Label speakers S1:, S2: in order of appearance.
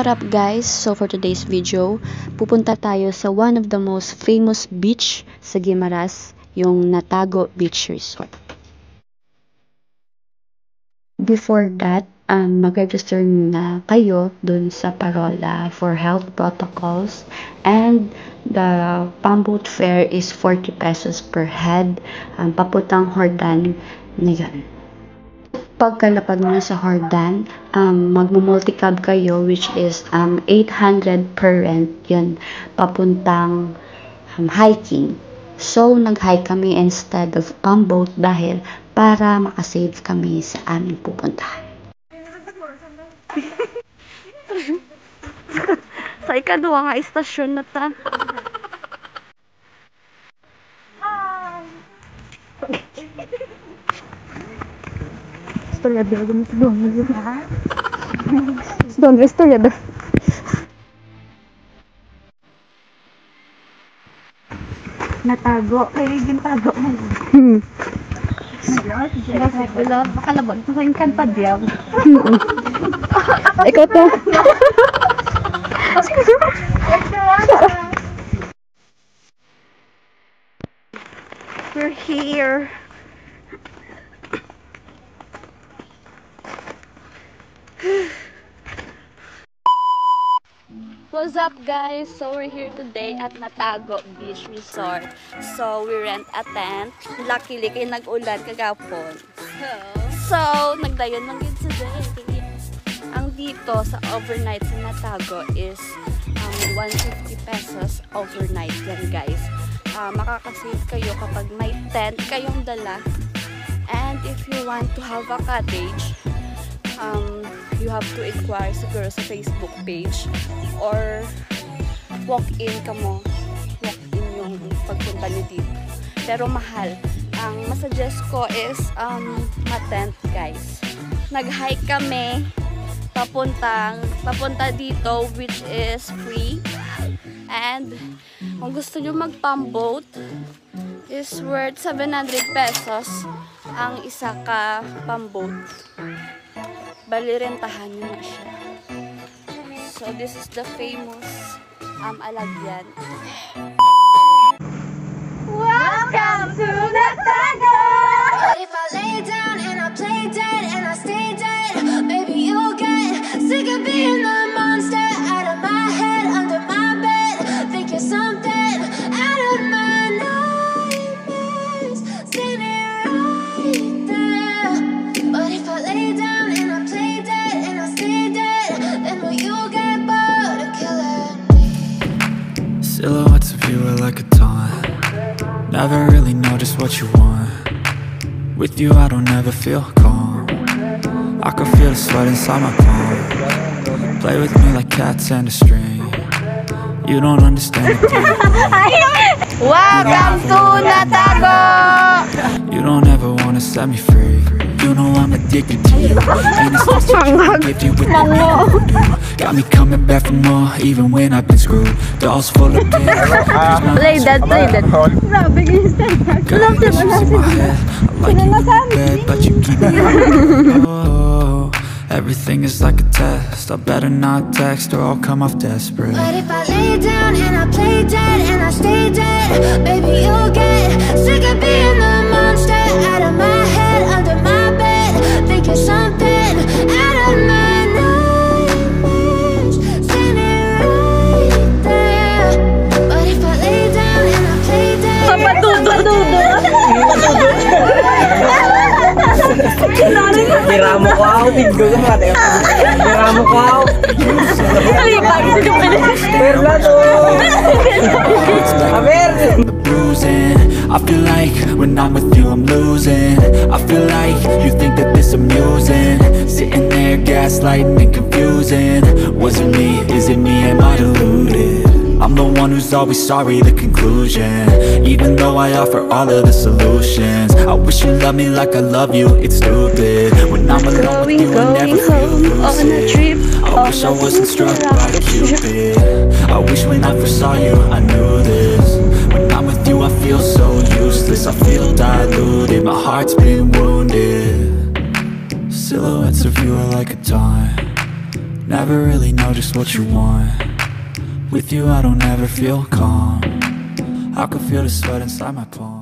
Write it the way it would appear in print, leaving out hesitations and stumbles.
S1: what up guys? So for today's video, pupunta tayo sa one of the most famous beach sa Guimaras, yung Natago Beach Resort. Before that, mag-register na kayo dun sa parola for health protocols, and the pamboat fare is 40 pesos per head, papuntang Hordan na yun. Pagkalapag mo sa Hordan, magmumulticab kayo, which is 800 per rent yun, papuntang hiking. So nag-hike kami instead of pamboat dahil para makasave kami sa aming pupuntahan. Sa ikaduwa nga istasyon na ta. Istorya ba? Istorya ba? Natago. Ay, gintago mo. Makalabot. Masayin kan pa diyaw. Ikaw to. We're here. What's up guys? So we're here today at Natago Beach Resort. So we rent a tent. Luckily kay nag-ulan kagapon. So nagdayon lang yun today. Ang dito sa overnight sa Natago is 150 pesos overnight yan guys. Makakasave kayo kapag may tent kayong dala. And if you want to have a cottage, you have to inquire siguro sa Facebook page or walk-in ka mo. Walk-in yung pagpunta nyo dito. Pero mahal. Ang masuggest ko is ma-tent guys. Nag-hike kami papunta dito, which is free. And kung gusto nyo mag-pamboat, is worth 700 pesos ang isa ka pamboat. Bali, rentahan nyo na siya. So, this is the famous Alagyan.
S2: Welcome to Natago! If I lay down and I play dead and I stay dead, maybe you'll get sick of being the monster out of my head, under my bed. Think you're something out of my nightmares, standing right there. But if I lay down and I play dead and I stay dead, then will you get bored of killing me?
S3: Silhouettes of you are like a taunt. Never really know just what you want. With you I don't ever feel calm. I can feel the sweat inside my palm. Play with me like cats and a string. You don't understand the pain.
S2: Welcome to Natago!
S3: You don't ever wanna set me free. You know I'm addicted to you, and it's not such a gifted with the new. Got me coming back for more, even when I've been screwed. Dolls full of pins.
S1: Play that.
S3: Got issues in my head. I like you in bed, but you keep me up. Oh, everything is like a test. I better not text or I'll come off desperate.
S2: But if I lay down and I play dead and I stay dead, baby you'll get sick of being the monster out of my head, under my bed. Think you're something out of my nightmares, standing right there. But if I lay down and I play dead,
S4: Biramo ko ako, tigdo ko mati. Biramo ko ako. Perla to.
S3: The bruising, I feel like when I'm with you I'm losing. I feel like you think that this amusing. Sitting there gaslighting and confusing. Was it me? Is it me? Am I deluded? I'm the one who's always sorry, the conclusion. Even though I offer all of the solutions, I wish you loved me like I love you, it's stupid. When I'm alone with you I never feel lucid. I wish I wasn't struck by Cupid. I wish when I first saw you I knew this. When I'm with you I feel so useless, I feel diluted, my heart's been wounded. Silhouettes of you are like a taunt. Never really know just what you want. With you I don't ever feel calm. I can feel the sweat inside my palm.